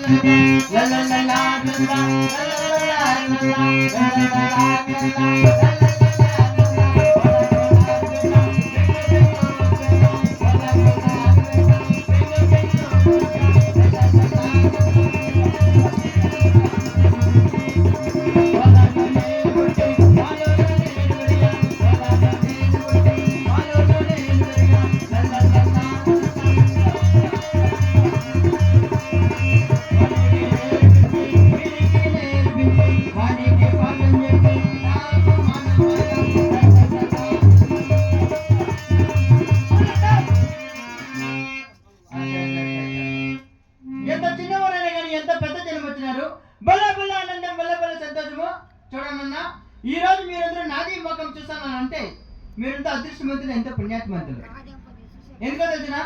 ఈ రోజు మీరందరూ నాది ముఖం చూస్తానంటే మీరంతా అదృష్టవంతులు, ఎంతో పుణ్యాత్మంతులు. ఎందుకో తెలిసిన,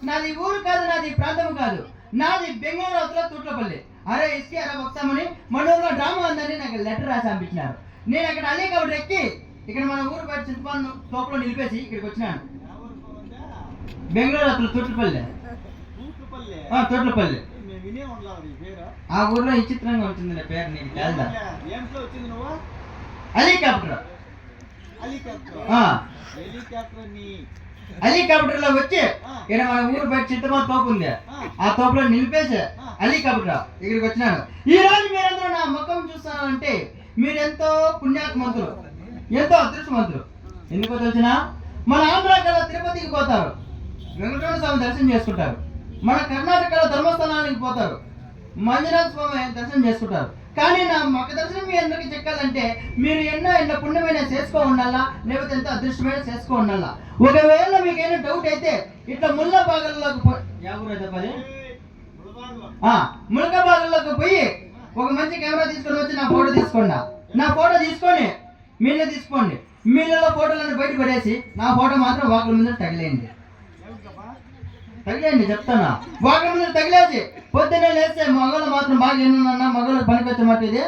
నాది ఊరు కాదు, నాది ప్రాంతం కాదు, నాది బెంగళూరు అవతల తూట్లపల్లి. అరే ఇసుకి అలా వస్తామని మన ఊళ్ళో డ్రామా ఉందని నాకు లెటర్ రాసి పంపించినారు. నేను అక్కడ అలీ కాబట్టి ఎక్కి ఇక్కడ మన ఊరు బయట చింతపాలను తోపలో నిలిపేసి ఇక్కడికి వచ్చినాను. బెంగళూరు అవతల తూట్లపల్లి. తోట్లపల్లి ఆ ఊర్లో విచిత్రంగా ఉంటుంది పేరు, నీకు తెలుదా? హెలికాప్టర్ హెలికాప్టర్ లో వచ్చి ఇక్కడ మన ఊరు బయట చింతపాల తోపు ఉంది, ఆ తోపులో నిలిపేసి హెలికాప్టర్ ఇక్కడికి వచ్చినాను. ఈ రోజు మీరందరూ నా ముఖం చూస్తానంటే మీరు ఎంతో పుణ్యాత్మంతులు, ఎంతో అదృష్టవంతులు. ఎందుకో తెలిసిన, మన ఆంధ్రాలో తిరుపతికి పోతారు, వెంకటరమణ స్వామి దర్శనం చేసుకుంటారు. మన కర్ణాటకలో ధర్మస్థానానికి పోతారు, మంజునాథ స్వామి దర్శనం చేసుకుంటారు. కానీ నా మొక్క దర్శనం మీ అందరికీ చెక్కాలంటే మీరు ఎన్నో పుణ్యమైన చేసుకో ఉండాలా, లేకపోతే ఎంతో అదృష్టమైన చేసుకో ఉండాలా. ఒకవేళ మీకైనా డౌట్ అయితే ఇట్లా ముళ్ళ బాగల్లోకి ముళ్ళ బాగల్లోకి పోయి ఒక మంచి కెమెరా తీసుకొని వచ్చి నా ఫోటో తీసుకోండి. నా ఫోటో తీసుకొని మీళ్ళ తీసుకోండి, మీళ్ళలో ఫోటోలను బయట పడేసి నా ఫోటో మాత్రం వాకుల మీద తగిలేయండి. చెప్తానా, వాకుల మీద తగిలేసి పొద్దున్నే లేస్తే మగవాళ్ళు మాత్రం బాగా ఏమన్నా మగవాళ్ళకి పనికి మాట ఇది.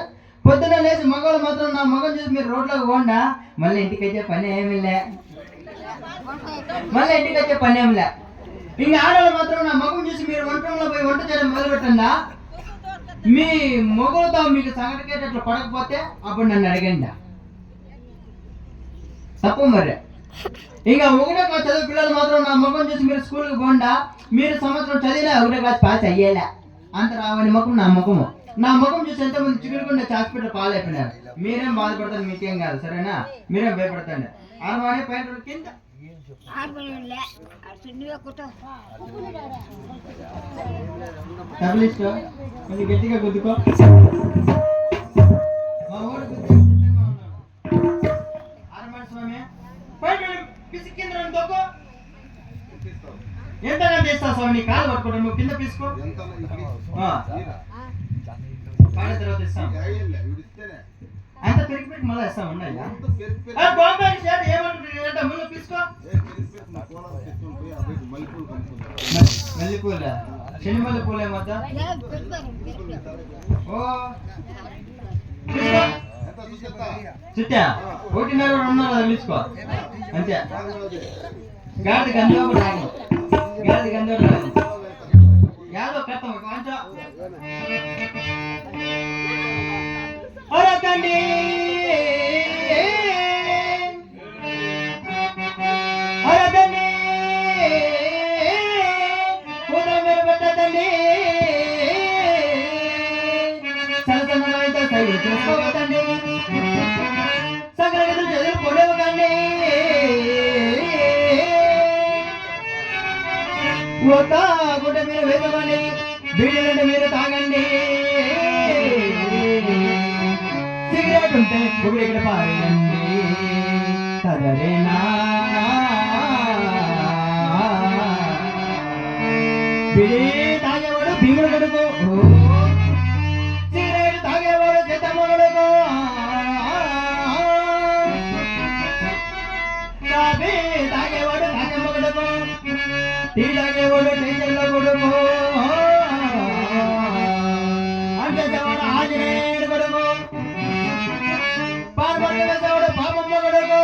పొద్దున్నే లేచి మగవాళ్ళు మాత్రం నా మగం చూసి మీరు రోడ్లోకి పోండా, మళ్ళీ ఇంటికి వచ్చే పని ఏమిలే, ఇంకా ఆడవాళ్ళు మాత్రం నా మగం చూసి మీరు వంటంలో పోయి వంట చేయడం మొదలు పెట్టండా. మీ మొగలతో మీకు సంగటికేటట్లు పడకపోతే అప్పుడు నన్ను అడగండి, తప్పు మరి. ఇంకా ఒకటే క్లాస్ చదువు పిల్లలు మాత్రం నా ముఖం చూసి మీరు స్కూల్కి పోండా, మీరు సంవత్సరం చదివినా ఒకటే క్లాస్ పాస్ అయ్యేలా, అంత రావని ముఖం నా ముఖము. నా ముఖం చూసి ఎంతమంది చిగురుకుండా హాస్పిటల్ పాలైపోయినారు. మీరేం బాధపడతారు, మీకేం కాదు, సరేనా? మీరేం భయపడతాండి. ఆరుమానే పైన కింద గట్టిగా గుద్దుకో. మా ఊరు ఎంతగా తీస్తా స్వామి, నీ కాలు పట్టుకుంటా, నువ్వు కింద తీసుకో. తర్వాత ఇస్తాం, అంత పెరిగి పెరిగి మళ్ళీ ఇస్తాం. ఉన్నాయా ఏమంటుంటే ముందు తీసుకో. మల్లెపూల శని మల్లెపూలే మధ్య చుట్టా 1.5 తీసుకో అంతే. గాడి గంధ రాను, గాడి గంధ రాను యాదో కథ కొంచెం అరకండి అరకండి మీరు పెట్టండి సరసనైతే సరి చేసుకోవద్దండి, సగల చదువు పొడవకండి. గుడ్డ మీరు వేదమని బీడీలంటే మీరు తాగండి, సిగరెట్ ఉంటే గుడి ఇక్కడ పారండి, కదరేనా బిడి తాగేవాడు భీముడు కొడుకు, సిగరెట్ తాగేవాడు సీతమ్మ కొడుకు, కాఫీ తాగేవాడు కాకమ్మ కొడుకు, టీ తాగేవాడు టేషన్లో కొడుకు, అంటేవాడు ఆంజనేయుడు కొడుకు, పార్వతి వేసేవాడు పాపమ్మ కొడుకు,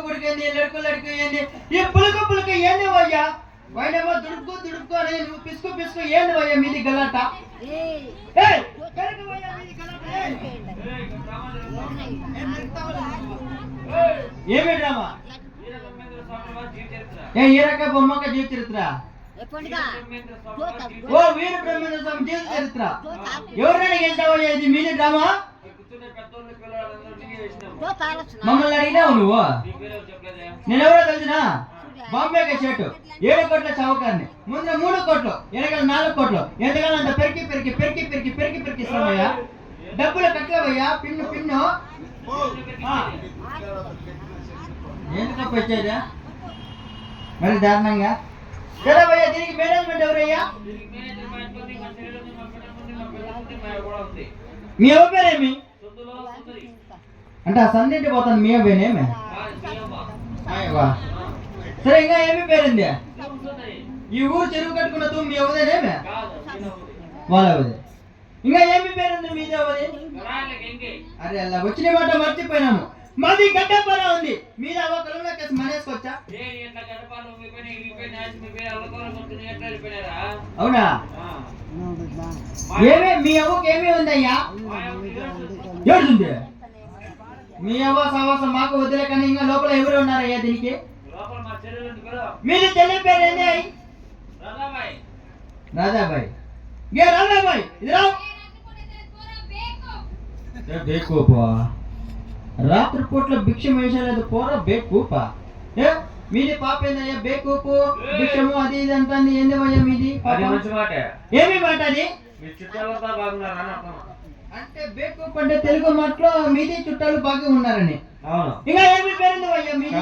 పుడుకు ఏంది, లడుకు ఏంది, ఈ పులుకు ఏంది అయ్యా? వైనేమో దుడుపు అని నువ్వు పిసుకు ఏంది అయ్యా మీది గలాట? ఏమి డ్రామా? ఈ రక బొమ్మక జీవ చరిత్ర. ఓ వీర బ్రహ్మేంద్ర స్వామి జీవ చరిత్ర. ఎవరైనా గెలిచావయ్యా ఇది మీది డ్రామా? మమ్మల్ని అడిగినావు నువ్వు? నేనెవరో తెలిసినా? బాంబేకి షర్టు 7 కోట్ల చౌకాన్ని, ముందు 3 కోట్లు, వెనకాల 4 కోట్లు, ఎంతకాలం అంత పెరికి ఇస్తామయ్యా. డబ్బులు కట్టలేవయ్యా. పిన్ను ఎందుకు వచ్చేదా మరి దారుణంగా? సరేవయ్యా, దీనికి మేనేజ్మెంట్ ఎవరయ్యా? మీ అవ్వ పేరేమి? అంటే ఆ సంధింటి పోతాను మీ అవ్వేనేమే? సరే, ఇంకా ఏమి పేరుంది? ఈ ఊరు చెరువు కట్టుకున్న తూ మీ అవ్వదేనేమే? వాళ్ళ అవ్వదే. ఇంకా ఏమి పేరుంది మీది అవ్వది? అరే అలా వచ్చిన మాట మర్చిపోయినాము. మాది గడ్డపాల ఉంది. మీద అవ్వ కలంలో కేసు మనేసుకోవచ్చా? అవునా? ఏమే మీ అవ్వకి ఏమి ఉందయ్యా? ఏడుంది మీ అవ్వ సావాసం మాకు వదిలే, కానీ ఇంకా లోపల ఎవరు ఉన్నారయ్యా దీనికి? మీది చెల్లి పేరు ఏంది? రాధాబాయ్. ఏ రాధాబాయ్ ఇది రావు. బేకూపా, రాత్రిపూట్ల భిక్షం వేసలేదు పోరా బేకూపా. మీది పాప ఏందయ్యా? బేకూపు భిక్షము అది ఇది అంటుంది. ఏందేమయ్యా మీది? ఏమి మాట అది? అంటే బేకూపు అంటే తెలుగు మాటలో మీది చుట్టాలు బాగా ఉన్నారని. ఇంకా ఏమి పేరుంది అయ్యా మీది?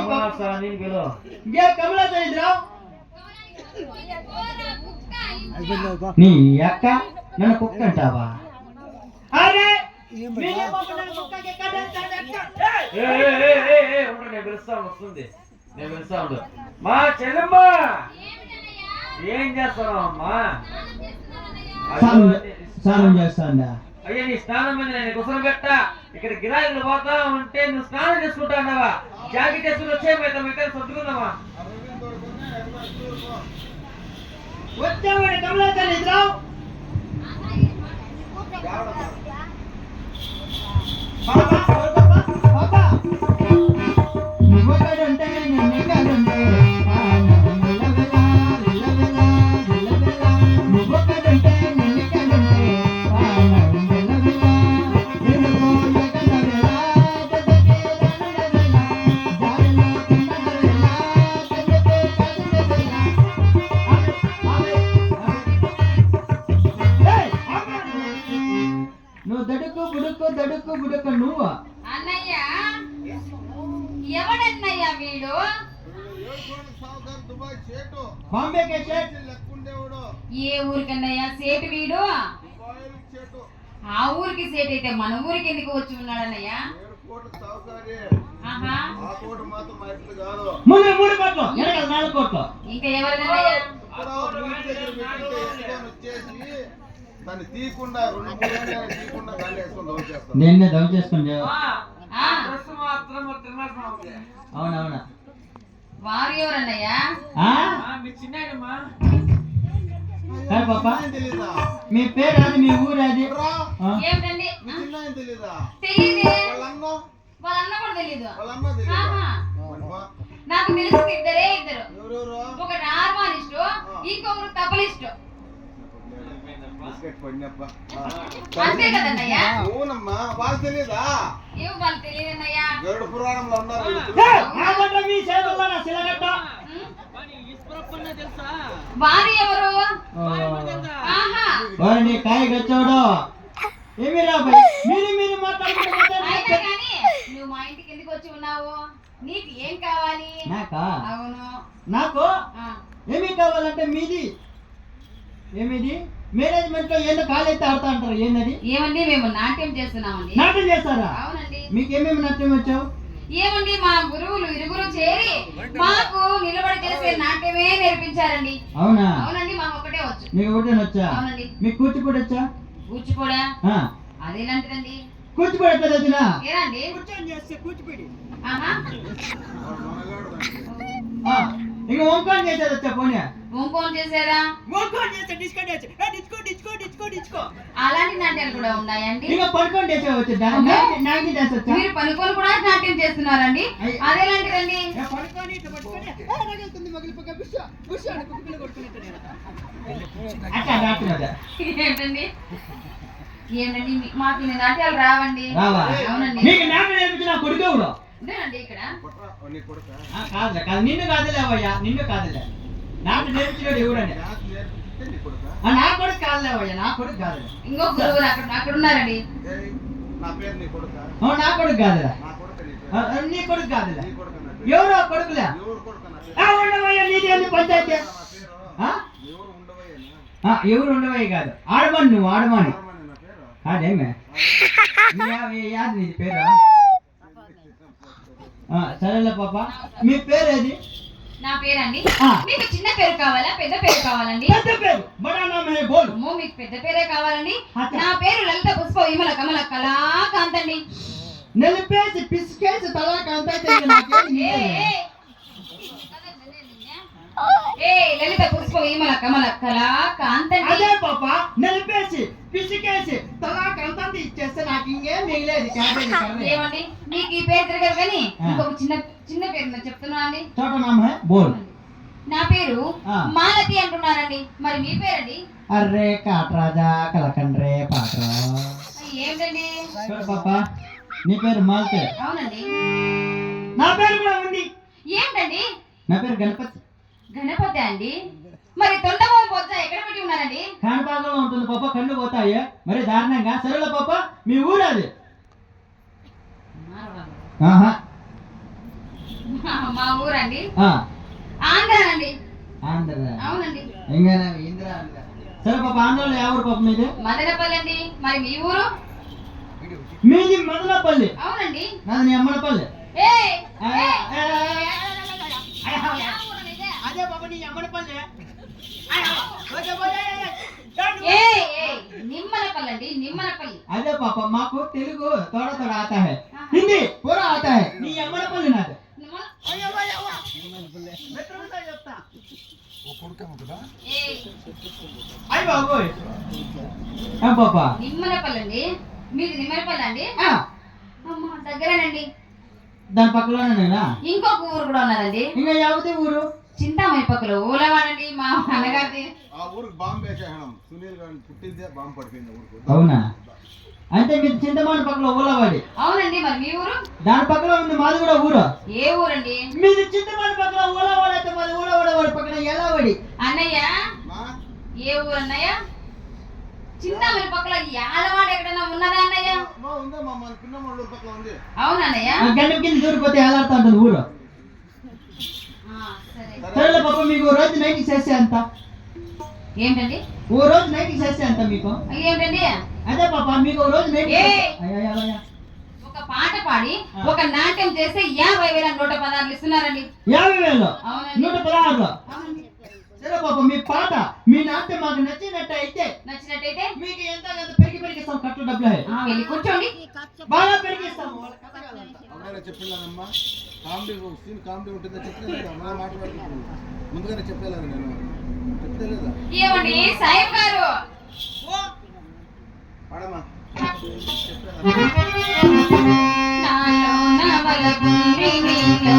కమలాసని రావు. నీ అక్క నన్ను కుక్క అంటావా? అరే మా చెల్లెమ్మా ఏం చేస్తావు అమ్మా? స్నానం చేస్తాందా? అయ్యా నీ స్నానం మీద నేను కుసలు పెట్ట. ఇక్కడ గిరాకీలు పోతా ఉంటే నువ్వు స్నానం చేసుకుంటావా? జాకెట్ వేసుకుని వచ్చేమైతే మీ దగ్గర సర్దుకుందామా? వచ్చామని కమలాసని రావు. దడుకు బుడుకు నువ్వు అన్నయ్య. ఎవడన్నయ్య వీడు? బాంబేకే షేట్. ఏ ఊరికన్నయ్య సేటు వీడు? ఆ ఊరికి సేట్ అయితే మన ఊరికి ఎందుకు వచ్చి ఉన్నాడన్నయ్య? ముందు 3 కోట్లు, 4 కోట్లు. ఇంకా ఎవరిదన్నయ్య? నేనే దమ్ చేసుకుని. అవునవునా? వారు ఎవరన్నయ్య? పాప మీ పేరు అది, మీ ఊరు అది? ఏమిటండి? తెలియదే. వాళ్ళ అన్న కూడా తెలీదు. నాకు తెలిసింది ఇద్దరు. ఒక హార్మోనిస్టు, ఇంకొకరు తబలిస్టు. అంతే కదన్నయ్యా? వాళ్ళు తెలియదా? ఏం వాళ్ళు తెలియదన్నయ్యా? గరుడ పురాణంలో ఉన్నారు. వారు ఎవరు? వారిని కాయ గచ్చాడు. ఏమి రాబాయ్ మీరు మాట్లాడుకుంటే కానీ నువ్వు మా ఇంటికి ఎందుకు వచ్చి ఉన్నావు? నీకు ఏం కావాలి? నాకా? అవును. నాకు ఏమి కావాలంటే మీది ఏమిది? మేనేజ్మెంట్ లో ఏందో కాలైతే ఆడుతా అంటారు. ఏంటది? ఏమండి మేము నాట్యం చేస్తున్నామండి. నాట్యం చేస్తారా? అవునండి. మీకు ఏమేమి నాట్యం వచ్చావు? ఏమండి మా గురువులు ఇరుగురు చేరి మాకు నిలబడి చేసే నాట్యమే నేర్పించారండి. అవునా? అవునండి, మాకు ఒకటే వచ్చు. మీకు ఒకటే వచ్చా? అవునండి. మీకు కూచిపూడి వచ్చా? కూచిపూడా? అదేలాంటిదండి? కూచిపూడి ఎట్లా వచ్చినా? ఏనండి? కూచిపూడి. ఆహా ఇంక వంకొని చేసేది వచ్చా పోనీ ఇంకోన్ చేశారా? వంకొని చేస్తే డిస్కో డిస్కో అలాంటి నాట్యాలు కూడా ఉన్నాయండి. ఇంకా పడుకొని చేసే వచ్చా నాకి డాన్స్ వచ్చా మీరు పనుకొని కూడా నాట్యం చేస్తున్నారండి? అదేలాంటిదండి? పడుకొని ఇట్లా పట్టుకొని రగులుతుంది మగిలిపోక బుష్ అని కుక్కలు కొట్టుకునేట్టు నేను అట్లా నాటున్నదా ఏంటండి ఏంటండి మాకు ఈ నాట్యాలు రావండి. రావా అవునండి. నీకు నాట్యం నేర్పించిన కొడుకు ఎవరు ఇదేనండి ఇక్కడ కాదులే కాదు నిన్ను కాదులే అవయ్యా నిన్ను కాదులే నాట్యం నేర్పించినాడు ఎవడని నా కొడుకు కాదులే అవయ్యా నా కొడుకు కాదులే ఇంకో గురువు అక్కడ ఉన్నారండి. నా కొడుకు కాదులే నీ కొడుకు కాదులే ఎవరు కొడుకులే ఉండవయ్యా నీది ఎందుకు పంచాయతీ ఎవరు ఉండవయ్య కాదు ఆడమని నువ్వు ఆడమని కాదేమే యాది నీది పేరు సరేలే పాప మీ పేరు ఏది నా పేరండి. మీకు చిన్న పేరు కావాలా పెద్ద పేరు కావాలండి? పెద్ద పేరు బడా నామ్ హై బోల్. అమ్మో మీకు పెద్ద పేరే కావాలండి. నా పేరు లలిత పుష్ప విమల కమల కళాకాంతండి. నిలిపేసి పిసికేసి తలాకాంత లలిత పుష్ప విమల కమల కళాకాంతండి. అదే పాప నిలిపేసి పిసికేసి తలాకాంత ఇచ్చేస్తే నాకు ఇంకేం మిగిలేదు క్యాబేజీ కర్రీ. ఏమండి మీకు ఈ పేరు తిరగదు కానీ ఇంకొక చిన్న పేరు నేను చెప్తున్నా అండి. చోట నామ్ హై బోల్. నా పేరు మాలతి అంటున్నారండి. మరి మీ పేరండి? అర్రే కాట్రాజా కలకండ్రే పాట్రా. ఏంటండి పాప నీ పేరు మాల్తే. అవునండి. నా పేరు కూడా ఉంది. ఏంటండి? నా పేరు గణపతి. గణపతి అండి. మరి తొండమో బొజ్జ ఎక్కడ పెట్టి ఉన్నారండి? కాణపాకంలో ఉంటుంది పాప కళ్ళు పోతాయి మరి దారుణంగా. సరేలే పాప మీ ఊరు అది మా ఊరండి ఆంధ్ర అండి. ఆంధ్ర అవునండి. ఇంకా ఇంద్ర సరే పాప ఆంధ్రలో ఎవరు పాప మీది? మదనపల్లి అండి. మరి మీ ఊరు? మీది మదనపల్లి. అవునండి. నాది నీ అమ్మనపల్లి. అదే బాబా నీ అమ్మనపల్లి. నిమ్మనపల్లి అండి. నిమ్మనపల్లి. అదే పాప మాకు తెలుగు తోడ తోడ ఆతా హై హిందీ పూరా ఆతా హై. నీ అమ్మనపల్లి నాది. అయ్య బాబోయ్ పాప నిమ్మనపల్లి అండి. మీది నిమ్మనపల్లి అండి? అమ్మ దగ్గరేనండి. దాని పక్కలోనేనా ఇంకొక ఊరు కూడా ఉన్నదండి. ఇంకా యావదే ఊరు? చింతామణి పక్కలో ఊలవాడండి మా అన్నగారిది. ఆ ఊరికి బాంబు వేసేయడం సునీల్ గారిని పుట్టిందే బాంబు పడిపోయింది ఊరికి. అవునా? అంటే మీరు చింతమాని పక్కలో ఊలవాడి. అవునండి. మరి మీ ఊరు? దాని పక్కలో ఉంది మాది కూడా ఊరు. ఏ ఊరండి? మీది చింతమాని పక్కలో ఊలవాడి అయితే మాది ఊలవాడి పక్కన ఎలావాడి. అన్నయ్య ఏ ఊరు అన్నయ్య? చింతామణి పక్కల యాలవాడ ఎక్కడైనా ఉన్నదా అన్నయ్య? ఉందమ్మా మన పిన్నమూరు పక్కన ఉంది. అవునన్నయ్య. గంట కింద దూరిపోతే ఎలాడుతూ ఉంటుంది ఊరు. సరేలే పాప మీకు ఓ రోజు నైట్ చేస్తే అంత ఏంటండి? ఓ రోజు నైట్ చేస్తే అంత మీకు ఏంటండి? అదే పాప మీకు ఓ రోజు నైట్ ఒక పాట పాడి ఒక నాట్యం చేస్తే 50,000 116 ఇస్తున్నారండి. 50,000 అవునండి. 116. అవునండి. సరే పాప మీ పాట మీ నాట్యం మాకు నచ్చినట్టయితే మీకు ఎంత పెరిగిస్తాం కట్టు డబ్బులు. వెళ్ళి కూర్చోండి. బాగా పెరిగిస్తాము. అమ్మాయినా చెప్పలేదమ్మా కామెడీ సీన్ కామెడీ ఉంటుందో చెప్పలేదు. అమ్మా మాట్లాడుతున్నాను ముందుగానే చెప్పలేదు. నేను చెప్పలేదా? ఏమండి సాయం గారు పాడమ్మా. నాలో నవల గుండి నీలో